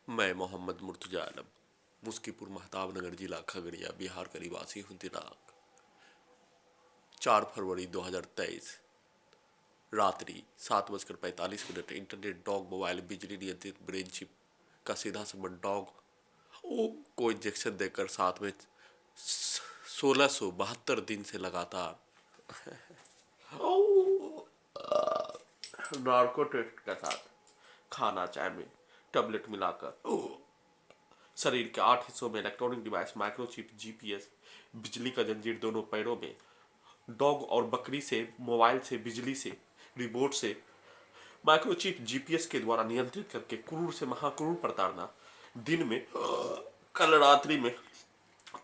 मैं मोहम्मद मुर्तजा आलम, मुस्कीपुर महताब नगर जिला खगड़िया बिहार का निवासी हूँ। दिनांक 4 फरवरी 2023 रात्रि 7:45 इंटरनेट डॉग मोबाइल बिजली नियंत्रित ब्रेन चिप का सीधा संबंध डॉग को इंजेक्शन देकर साथ में 1672 दिन से लगातार नार्को टेस्ट के साथ खाना चाय में टैबलेट मिलाकर शरीर के 8 हिस्सों में इलेक्ट्रॉनिक डिवाइस माइक्रोचिप जीपीएस बिजली का जंजीर दोनों पैरों में डॉग और बकरी से मोबाइल से बिजली से रिमोट से माइक्रोचिप जीपीएस के द्वारा नियंत्रित करके क्रूर से महाक्रूर प्रताड़ना दिन में कल रात्रि में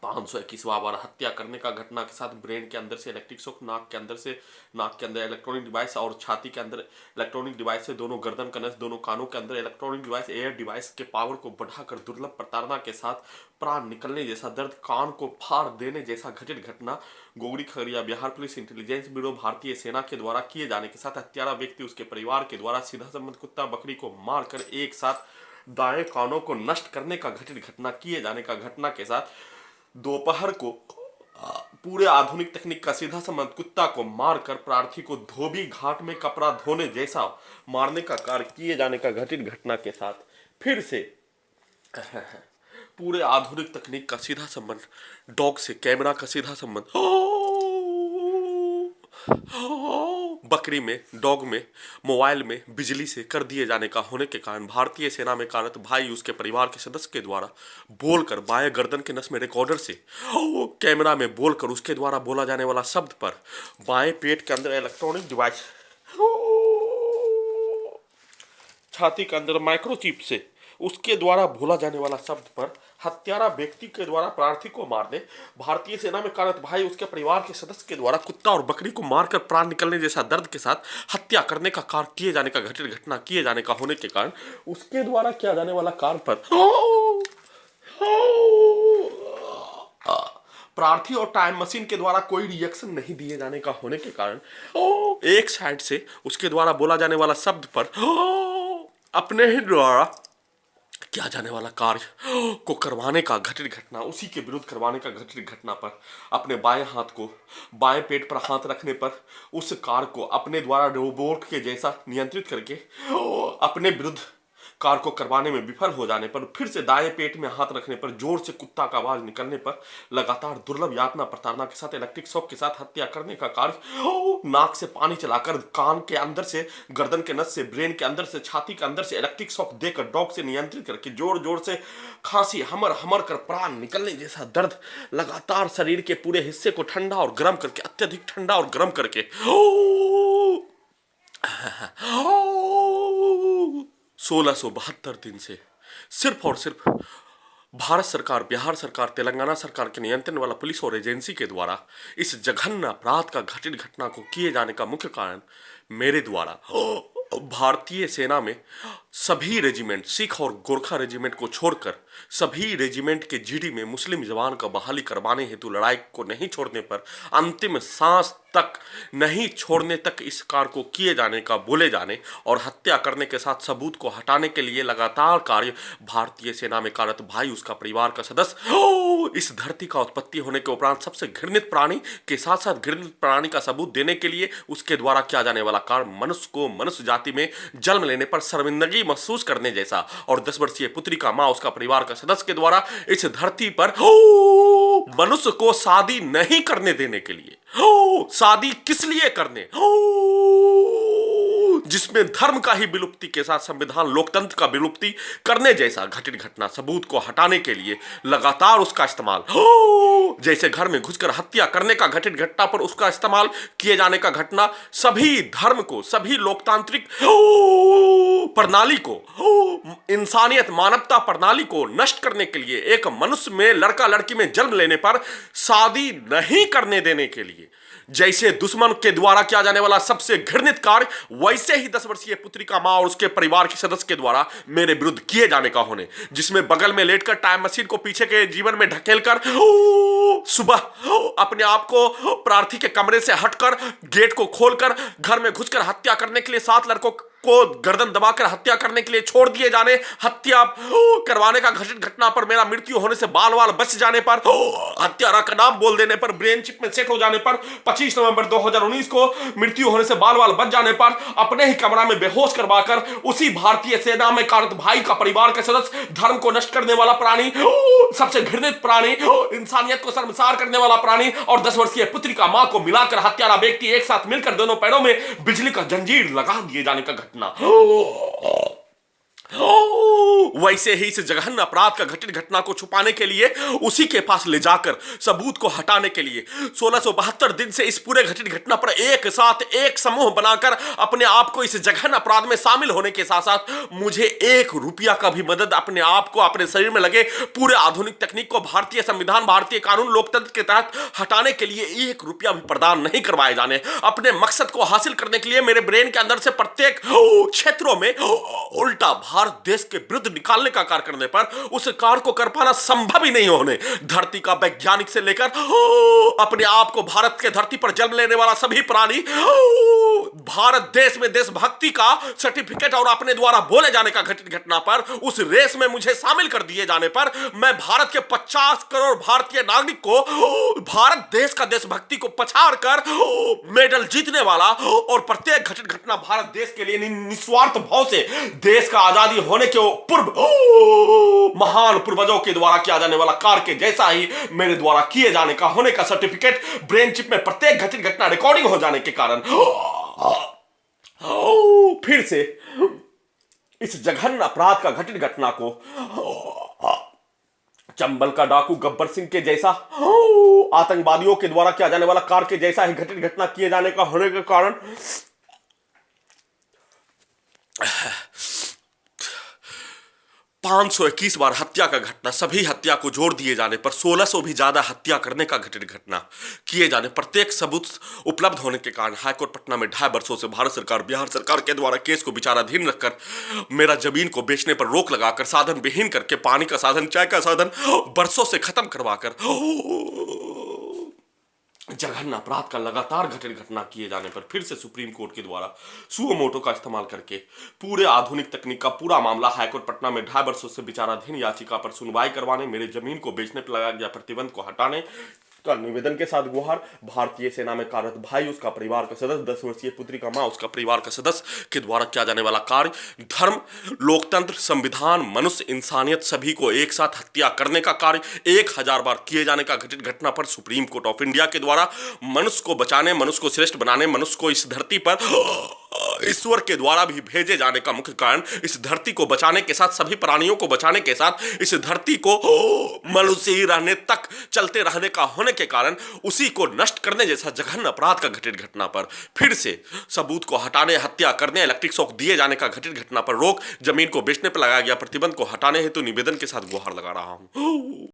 521वां बार हत्या करने का घटना के साथ ब्रेन के अंदर से इलेक्ट्रिक शॉक नाक के अंदर इलेक्ट्रॉनिक डिवाइस और छाती के अंदर इलेक्ट्रॉनिक डिवाइस से दोनों गर्दन का नस दोनों कानों के अंदर इलेक्ट्रॉनिक डिवाइस एयर डिवाइस के पावर को बढ़ाकर दुर्लभ प्रताड़ना के साथ प्राण निकलने जैसा दर्द कान को फाड़ देने जैसा घटित घटना Gogri Khagaria Bihar police intelligence bureau भारतीय सेना के द्वारा किए जाने के साथ हत्यारा व्यक्ति उसके परिवार के द्वारा सीधा संबंध कुत्ता बकरी को मारकर एक साथ दाएं कानों को नष्ट करने का घटित घटना किए जाने का घटना के साथ दोपहर को पूरे आधुनिक तकनीक का सीधा संबंध कुत्ता को मारकर प्रार्थी को धोबी घाट में कपड़ा धोने जैसा मारने का कार्य किए जाने का घटित घटना के साथ फिर से पूरे आधुनिक तकनीक का सीधा संबंध डॉग से कैमरा का सीधा संबंध बकरी में डॉग में मोबाइल में बिजली से कर दिए जाने का होने के कारण भारतीय सेना में कार्यरत भाई उसके परिवार के सदस्य के द्वारा बोलकर बाएं गर्दन के नस में रिकॉर्डर से कैमरा में बोलकर उसके द्वारा बोला जाने वाला शब्द पर बाएं पेट के अंदर इलेक्ट्रॉनिक डिवाइस छाती के अंदर माइक्रोचिप से उसके द्वारा बोला जाने वाला शब्द पर हत्यारा व्यक्ति के द्वारा प्रार्थी को मारने भारतीय सेना में कार्यरत भाई उसके परिवार के सदस्य के द्वारा कुत्ता और बकरी को मारकर प्राण निकलने जैसा दर्द के साथ हत्या करने का कार्य किए जाने का घटित घटना किए जाने का होने के कारण उसके द्वारा किया जाने वाला कार्य पर प्रार्थी और टाइम मशीन के द्वारा कोई रिएक्शन नहीं दिए जाने का होने के कारण एक साइड से उसके द्वारा बोला जाने वाला शब्द पर अपने ही द्वारा किया जाने वाला कार्य को करवाने का घटित घटना उसी के विरुद्ध करवाने का घटित घटना पर अपने बाएं हाथ को बाएं पेट पर हाथ रखने पर उस कार्य को अपने द्वारा रोबोट के जैसा नियंत्रित करके अपने विरुद्ध कार को करवाने में विफल हो जाने पर फिर से दाएं पेट में हाथ रखने पर जोर से कुत्ता का आवाज निकलने पर लगातार दुर्लभ यातना प्रताड़ना के साथ इलेक्ट्रिक शॉक के साथ हत्या करने का कार्य नाक से पानी चलाकर कान के अंदर से गर्दन के नस से ब्रेन के अंदर से छाती के अंदर से इलेक्ट्रिक शॉक देकर डॉग से नियंत्रित करके जोर जोर से खांसी हमर हमर कर प्राण निकलने जैसा दर्द लगातार शरीर के पूरे हिस्से को ठंडा और गर्म करके अत्यधिक ठंडा और गर्म करके 1672 दिन से सिर्फ और सिर्फ भारत सरकार बिहार सरकार तेलंगाना सरकार के नियंत्रण वाला पुलिस और एजेंसी के द्वारा इस जघन्य अपराध का घटित घटना को किए जाने का मुख्य कारण मेरे द्वारा भारतीय सेना में सभी रेजिमेंट सिख और गोरखा रेजिमेंट को छोड़कर सभी रेजिमेंट के जीडी में मुस्लिम जवान का बहाली करवाने हेतु लड़ाई को नहीं छोड़ने पर अंतिम सांस तक नहीं छोड़ने तक इस कार्य को किए जाने का बोले जाने और हत्या करने के साथ सबूत को हटाने के लिए लगातार कार्य भारतीय सेना में कार्यरत भाई उसका परिवार का सदस्य इस धरती का उत्पत्ति होने के उपरांत सबसे घृणित प्राणी के साथ साथ घृणित प्राणी का सबूत देने के लिए उसके द्वारा किया जाने वाला कार्य मनुष्य को मनुष्य जाति में जन्म लेने पर शर्मिंदगी महसूस करने जैसा और 10 वर्षीय पुत्री का मां उसका परिवार का सदस्य के द्वारा इस धरती पर मनुष्य को शादी नहीं करने देने के लिए शादी किस लिए करने जिसमें धर्म का ही विलुप्ति के साथ संविधान लोकतंत्र का विलुप्ति करने जैसा घटित घटना सबूत को हटाने के लिए लगातार उसका इस्तेमाल जैसे घर में घुसकर हत्या करने का घटित घटना पर उसका इस्तेमाल किए जाने का घटना सभी धर्म को सभी लोकतांत्रिक प्रणाली को इंसानियत मानवता प्रणाली को नष्ट करने के लिए एक मनुष्य में लड़का लड़की में जन्म लेने पर शादी नहीं करने देने के लिए जैसे दुश्मन के द्वारा किया जाने वाला सबसे घृणित कार्य वैसे ही 10 वर्षीय पुत्री का मां और उसके परिवार के सदस्य के द्वारा मेरे विरुद्ध किए जाने का होने जिसमें बगल में लेटकर टाइम मशीन को पीछे के जीवन में ढकेलकर सुबह अपने आप को प्रार्थी के कमरे से हटकर गेट को खोलकर घर में घुसकर हत्या करने के लिए 7 लड़कों को गर्दन दबाकर हत्या करने के लिए छोड़ दिए जाने, हत्या करवाने का घटित घटना पर, मेरा मृत्यु होने से बाल बाल बच जाने पर, हत्यारा का नाम बोल देने पर, ब्रेन चिप में सेट हो जाने पर, 25 नवंबर 2019 को मृत्यु होने से बाल बाल बच जाने पर, अपने ही कमरा में बेहोश करवाकर उसी भारतीय सेना में कार्यरत भाई का परिवार के सदस्य, धर्म को नष्ट करने वाला प्राणी, सबसे घृणित प्राणी, इंसानियत को शर्मसार करने वाला प्राणी और 10 वर्षीय पुत्री का मां को मिलाकर हत्यारा व्यक्ति एक साथ मिलकर दोनों पैरों में बिजली का जंजीर लगा दिए जाने का घटना। वैसे ही इस जघन्य अपराध का घटित घटना को छुपाने के लिए, उसी के पास ले जाकर सबूत को हटाने के लिए 1672 दिन से इस पूरे घटित घटना पर एक साथ एक समूह बनाकर अपने आप को इस जघन्य अपराध में शामिल होने के साथ साथ मुझे 1 रुपया का भी मदद अपने आप को, अपने शरीर में लगे पूरे आधुनिक तकनीक को भारतीय संविधान, भारतीय कानून, लोकतंत्र के तहत हटाने के लिए 1 रुपया भी प्रदान नहीं करवाए जाने। अपने मकसद को हासिल करने के लिए मेरे ब्रेन के अंदर से प्रत्येक क्षेत्रों में उल्टा भारत देश के विरुद्ध निकालने का कार्य करने पर उस कार्य को कर पाना संभव ही नहीं होने। धरती का वैज्ञानिक से लेकर अपने आप को भारत के धरती पर जन्म लेने वाला सभी प्राणी भारत देश में देशभक्ति का सर्टिफिकेट और अपने द्वारा बोले जाने का घटित घटना पर, उस रेस में मुझे शामिल कर दिए जाने पर, मैं भारत के 50 करोड़ भारतीय नागरिक को भारत देश का देशभक्ति को पछाड़ कर मेडल जीतने वाला और प्रत्येक घटित घटना भारत देश के लिए निस्वार्थ भाव से देश का आजादी होने के पूर्व महान पूर्वजों के द्वारा किया जाने वाला कार्य के जैसा ही मेरे द्वारा किए जाने का होने का सर्टिफिकेट ब्रेन चिप में प्रत्येक घटित घटना रिकॉर्डिंग हो जाने के कारण फिर से इस जघन्य अपराध का घटित घटना को चंबल का डाकू गब्बर सिंह के जैसा आतंकवादियों के द्वारा किया जाने वाला कार्य के जैसा ही घटित घटना किए जाने का होने के कारण 521 बार हत्या का घटना, सभी हत्या को जोड़ दिए जाने पर 1600 भी ज्यादा हत्या करने का घटित घटना किए जाने, प्रत्येक सबूत उपलब्ध होने के कारण हाईकोर्ट पटना में 2.5 वर्षों से भारत सरकार, बिहार सरकार के द्वारा केस को विचाराधीन रखकर मेरा जमीन को बेचने पर रोक लगाकर, साधन विहीन करके, पानी का साधन, चाय का साधन बरसों से खत्म करवाकर जघन्य अपराध का लगातार घटित घटना किए जाने पर फिर से सुप्रीम कोर्ट के द्वारा सुओ मोटो का इस्तेमाल करके पूरे आधुनिक तकनीक का पूरा मामला हाईकोर्ट पटना में 2.5 वर्षों से विचाराधीन याचिका पर सुनवाई करवाने, मेरे जमीन को बेचने पर लगाया गया प्रतिबंध को हटाने का निवेदन के साथ गुहार, भारतीय सेना में कार्यरत भाई, उसका परिवार का सदस्य, 10 वर्षीय पुत्री का मां, उसका परिवार का सदस्य के द्वारा किया जाने वाला कार्य, धर्म, लोकतंत्र, संविधान, मनुष्य, इंसानियत सभी को एक साथ हत्या करने का कार्य 1000 बार किए जाने का घटित घटना पर सुप्रीम कोर्ट ऑफ इंडिया के द्वारा मनुष्य को बचाने, मनुष्य को श्रेष्ठ बनाने, मनुष्य को इस धरती पर ईश्वर के द्वारा भी भेजे जाने का मुख्य कारण, इस धरती को बचाने के साथ, सभी प्राणियों को बचाने के साथ, इस धरती को मनुष्य ही रहने तक चलते रहने का होने के कारण उसी को नष्ट करने जैसा जघन्य अपराध का घटित घटना पर फिर से सबूत को हटाने, हत्या करने, इलेक्ट्रिक शॉक दिए जाने का घटित घटना पर रोक, जमीन को बेचने पर लगाया गया प्रतिबंध को हटाने हेतु निवेदन के साथ गुहार लगा रहा हूं।